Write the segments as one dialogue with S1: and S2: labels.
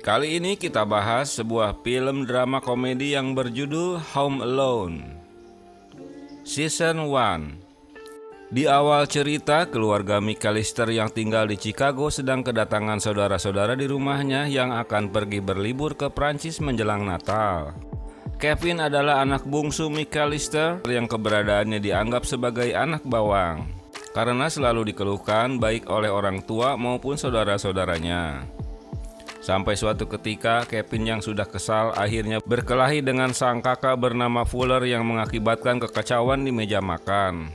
S1: Kali ini kita bahas sebuah film drama komedi yang berjudul Home Alone Season 1. Di awal cerita, keluarga McAllister yang tinggal di Chicago sedang kedatangan saudara-saudara di rumahnya yang akan pergi berlibur ke Prancis menjelang Natal. Kevin adalah anak bungsu McAllister yang keberadaannya dianggap sebagai anak bawang karena selalu dikeluhkan baik oleh orang tua maupun saudara-saudaranya. Sampai suatu ketika, Kevin yang sudah kesal akhirnya berkelahi dengan sang kakak bernama Fuller yang mengakibatkan kekacauan di meja makan.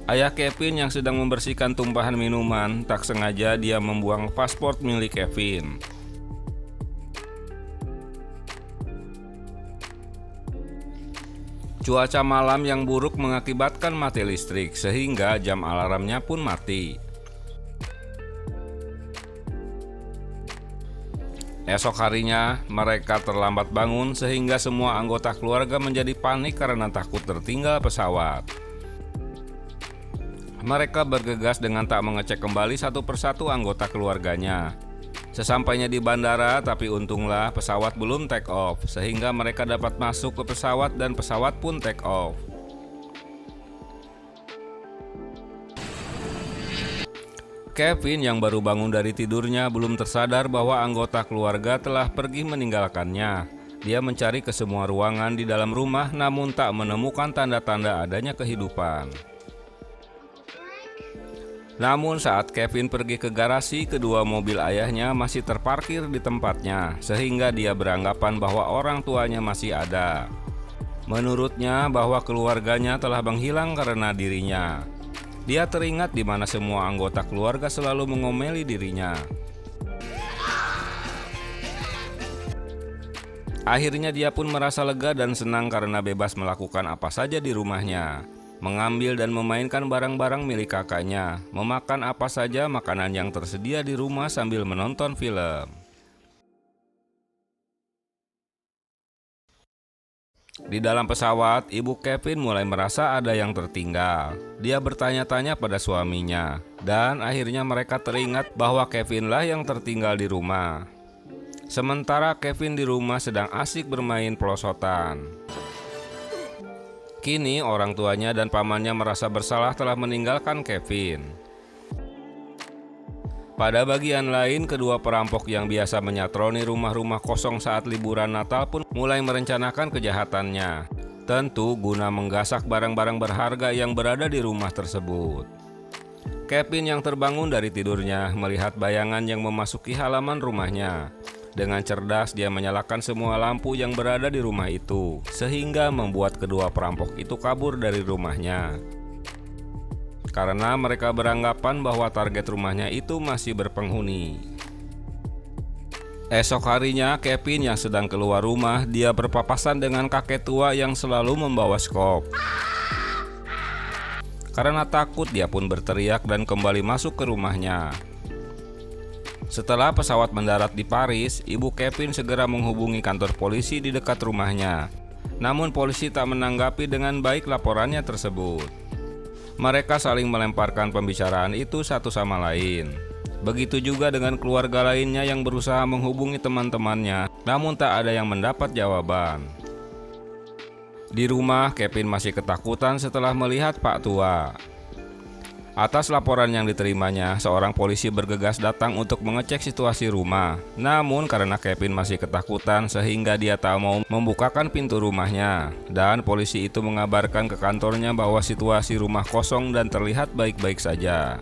S1: Ayah Kevin yang sedang membersihkan tumpahan minuman, tak sengaja dia membuang paspor milik Kevin. Cuaca malam yang buruk mengakibatkan mati listrik, sehingga jam alarmnya pun mati. Esok harinya, mereka terlambat bangun sehingga semua anggota keluarga menjadi panik karena takut tertinggal pesawat. Mereka bergegas dengan tak mengecek kembali satu persatu anggota keluarganya. Sesampainya di bandara, tapi untunglah pesawat belum take off, sehingga mereka dapat masuk ke pesawat dan pesawat pun take off. Kevin yang baru bangun dari tidurnya belum tersadar bahwa anggota keluarga telah pergi meninggalkannya. Dia mencari ke semua ruangan di dalam rumah namun tak menemukan tanda-tanda adanya kehidupan. Namun saat Kevin pergi ke garasi, kedua mobil ayahnya masih terparkir di tempatnya, sehingga dia beranggapan bahwa orang tuanya masih ada. Menurutnya bahwa keluarganya telah menghilang karena dirinya. Dia teringat di mana semua anggota keluarga selalu mengomeli dirinya. Akhirnya dia pun merasa lega dan senang karena bebas melakukan apa saja di rumahnya. Mengambil dan memainkan barang-barang milik kakaknya, memakan apa saja makanan yang tersedia di rumah sambil menonton film. Di dalam pesawat, ibu Kevin mulai merasa ada yang tertinggal. Dia bertanya-tanya pada suaminya, dan akhirnya mereka teringat bahwa Kevinlah yang tertinggal di rumah. Sementara Kevin di rumah sedang asik bermain pelosotan. Kini orang tuanya dan pamannya merasa bersalah telah meninggalkan Kevin. Pada bagian lain, kedua perampok yang biasa menyatroni rumah-rumah kosong saat liburan Natal pun mulai merencanakan kejahatannya. Tentu guna menggasak barang-barang berharga yang berada di rumah tersebut. Kevin yang terbangun dari tidurnya melihat bayangan yang memasuki halaman rumahnya. Dengan cerdas dia menyalakan semua lampu yang berada di rumah itu, sehingga membuat kedua perampok itu kabur dari rumahnya. Karena mereka beranggapan bahwa target rumahnya itu masih berpenghuni. Esok harinya, Kevin yang sedang keluar rumah, dia berpapasan dengan kakek tua yang selalu membawa skop. Karena takut, dia pun berteriak dan kembali masuk ke rumahnya. Setelah pesawat mendarat di Paris, ibu Kevin segera menghubungi kantor polisi di dekat rumahnya. Namun polisi tak menanggapi dengan baik laporannya tersebut. Mereka saling melemparkan pembicaraan itu satu sama lain. Begitu juga dengan keluarga lainnya yang berusaha menghubungi teman-temannya, namun tak ada yang mendapat jawaban. Di rumah, Kevin masih ketakutan setelah melihat Pak Tua. Atas laporan yang diterimanya, seorang polisi bergegas datang untuk mengecek situasi rumah. Namun karena Kevin masih ketakutan sehingga dia tak mau membukakan pintu rumahnya. Dan polisi itu mengabarkan ke kantornya bahwa situasi rumah kosong dan terlihat baik-baik saja.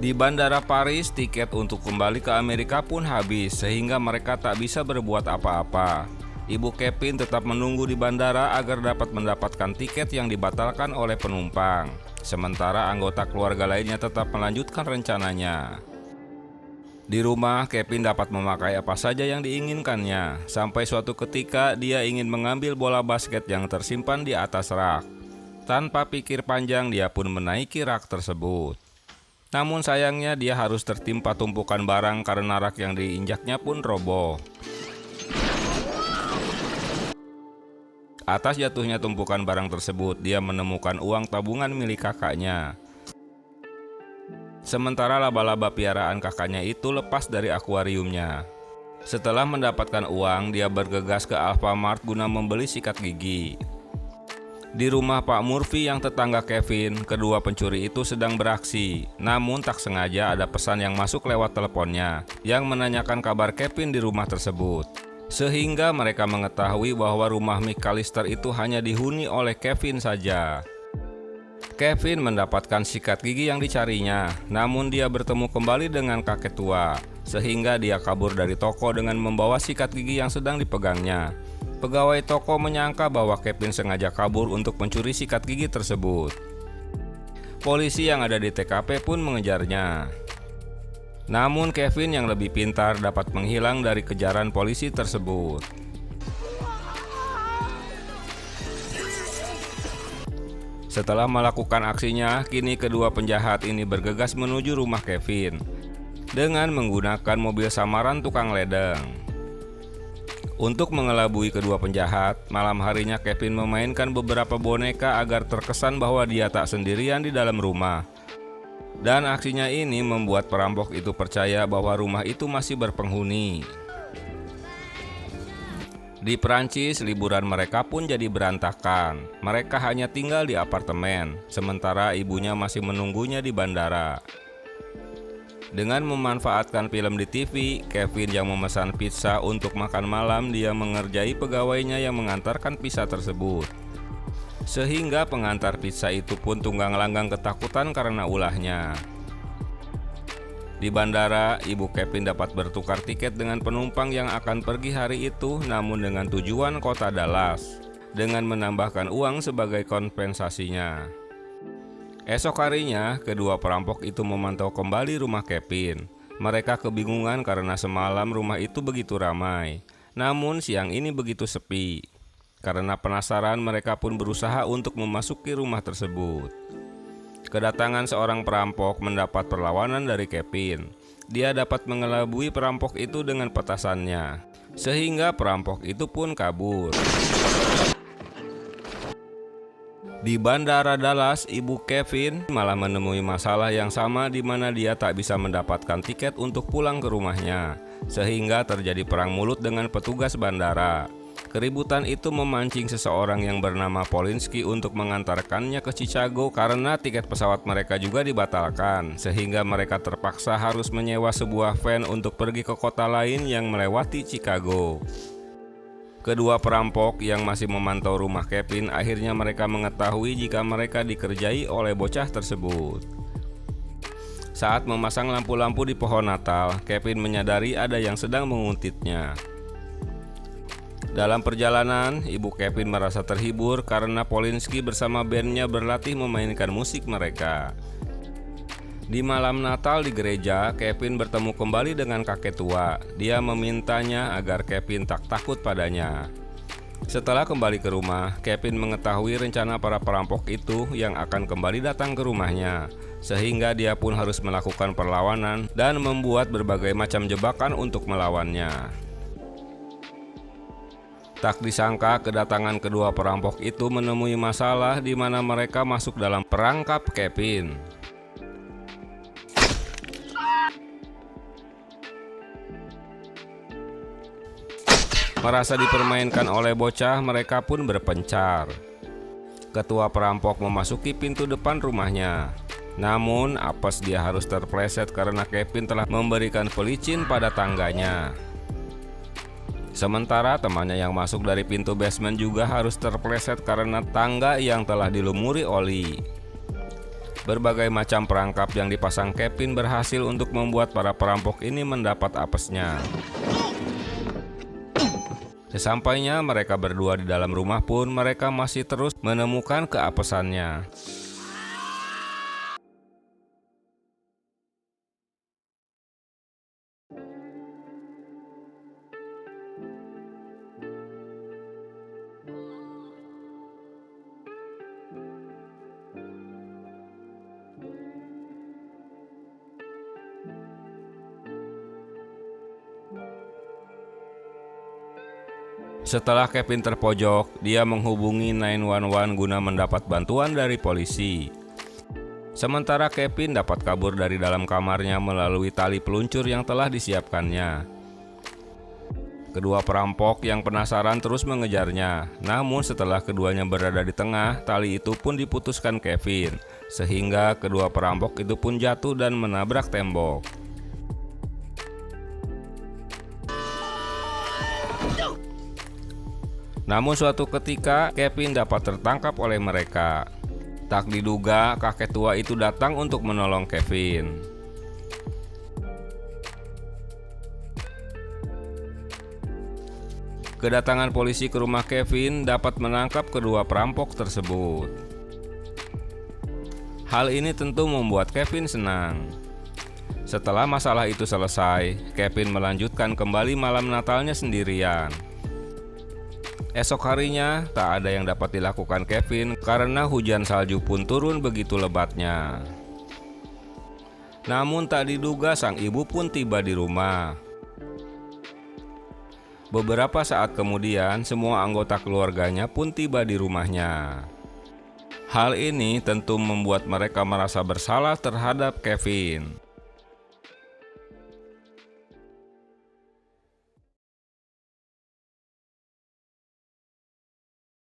S1: Di Bandara Paris, tiket untuk kembali ke Amerika pun habis sehingga mereka tak bisa berbuat apa-apa. Ibu Kevin tetap menunggu di bandara agar dapat mendapatkan tiket yang dibatalkan oleh penumpang. Sementara anggota keluarga lainnya tetap melanjutkan rencananya. Di rumah, Kevin dapat memakai apa saja yang diinginkannya. Sampai suatu ketika dia ingin mengambil bola basket yang tersimpan di atas rak. Tanpa pikir panjang, dia pun menaiki rak tersebut. Namun sayangnya dia harus tertimpa tumpukan barang karena rak yang diinjaknya pun roboh. Atas jatuhnya tumpukan barang tersebut, dia menemukan uang tabungan milik kakaknya. Sementara laba-laba piaraan kakaknya itu lepas dari akuariumnya. Setelah mendapatkan uang, dia bergegas ke Alfamart guna membeli sikat gigi. Di rumah Pak Murphy yang tetangga Kevin, kedua pencuri itu sedang beraksi. Namun tak sengaja ada pesan yang masuk lewat teleponnya yang menanyakan kabar Kevin di rumah tersebut. Sehingga mereka mengetahui bahwa rumah McAllister itu hanya dihuni oleh Kevin saja. Kevin mendapatkan sikat gigi yang dicarinya, namun dia bertemu kembali dengan kakek tua, sehingga dia kabur dari toko dengan membawa sikat gigi yang sedang dipegangnya. Pegawai toko menyangka bahwa Kevin sengaja kabur untuk mencuri sikat gigi tersebut. Polisi yang ada di TKP pun mengejarnya. Namun Kevin yang lebih pintar dapat menghilang dari kejaran polisi tersebut. Setelah melakukan aksinya, kini kedua penjahat ini bergegas menuju rumah Kevin dengan menggunakan mobil samaran tukang ledeng. Untuk mengelabui kedua penjahat, malam harinya Kevin memainkan beberapa boneka agar terkesan bahwa dia tak sendirian di dalam rumah. Dan aksinya ini membuat perampok itu percaya bahwa rumah itu masih berpenghuni. Di Prancis, liburan mereka pun jadi berantakan. Mereka hanya tinggal di apartemen, sementara ibunya masih menunggunya di bandara. Dengan memanfaatkan film di TV, Kevin yang memesan pizza untuk makan malam, dia mengerjai pegawainya yang mengantarkan pizza tersebut. Sehingga pengantar pizza itu pun tunggang-langgang ketakutan karena ulahnya. Di bandara, ibu Kevin dapat bertukar tiket dengan penumpang yang akan pergi hari itu, namun dengan tujuan kota Dallas, dengan menambahkan uang sebagai kompensasinya. Esok harinya, kedua perampok itu memantau kembali rumah Kevin. Mereka kebingungan karena semalam rumah itu begitu ramai, namun siang ini begitu sepi. Karena penasaran, mereka pun berusaha untuk memasuki rumah tersebut. Kedatangan seorang perampok mendapat perlawanan dari Kevin. Dia dapat mengelabui perampok itu dengan petasannya, sehingga perampok itu pun kabur. Di bandara Dallas, ibu Kevin malah menemui masalah yang sama di mana dia tak bisa mendapatkan tiket untuk pulang ke rumahnya, sehingga terjadi perang mulut dengan petugas bandara. Keributan itu memancing seseorang yang bernama Polinsky untuk mengantarkannya ke Chicago karena tiket pesawat mereka juga dibatalkan, sehingga mereka terpaksa harus menyewa sebuah van untuk pergi ke kota lain yang melewati Chicago. Kedua perampok yang masih memantau rumah Kevin akhirnya mereka mengetahui jika mereka dikerjai oleh bocah tersebut. Saat memasang lampu-lampu di pohon Natal, Kevin menyadari ada yang sedang menguntitnya. Dalam perjalanan, ibu Kevin merasa terhibur karena Polinsky bersama bandnya berlatih memainkan musik mereka. Di malam Natal di gereja, Kevin bertemu kembali dengan kakek tua. Dia memintanya agar Kevin tak takut padanya. Setelah kembali ke rumah, Kevin mengetahui rencana para perampok itu yang akan kembali datang ke rumahnya, sehingga dia pun harus melakukan perlawanan dan membuat berbagai macam jebakan untuk melawannya. Tak disangka kedatangan kedua perampok itu menemui masalah di mana mereka masuk dalam perangkap Kevin. Merasa dipermainkan oleh bocah, mereka pun berpencar. Ketua perampok memasuki pintu depan rumahnya. Namun, apes dia harus terpleset karena Kevin telah memberikan pelicin pada tangganya. Sementara temannya yang masuk dari pintu basement juga harus terpleset karena tangga yang telah dilumuri oli. Berbagai macam perangkap yang dipasang Kevin berhasil untuk membuat para perampok ini mendapat apesnya. Sesampainya mereka berdua di dalam rumah pun mereka masih terus menemukan keapesannya. Setelah Kevin terpojok, dia menghubungi 911 guna mendapat bantuan dari polisi. Sementara Kevin dapat kabur dari dalam kamarnya melalui tali peluncur yang telah disiapkannya. Kedua perampok yang penasaran terus mengejarnya. Namun setelah keduanya berada di tengah, tali itu pun diputuskan Kevin, sehingga kedua perampok itu pun jatuh dan menabrak tembok. Namun suatu ketika Kevin dapat tertangkap oleh mereka. Tak diduga kakek tua itu datang untuk menolong Kevin. Kedatangan polisi ke rumah Kevin dapat menangkap kedua perampok tersebut. Hal ini tentu membuat Kevin senang. Setelah masalah itu selesai, Kevin melanjutkan kembali malam Natalnya sendirian. Esok harinya, tak ada yang dapat dilakukan Kevin karena hujan salju pun turun begitu lebatnya. Namun tak diduga sang ibu pun tiba di rumah. Beberapa saat kemudian, semua anggota keluarganya pun tiba di rumahnya. Hal ini tentu membuat mereka merasa bersalah terhadap Kevin.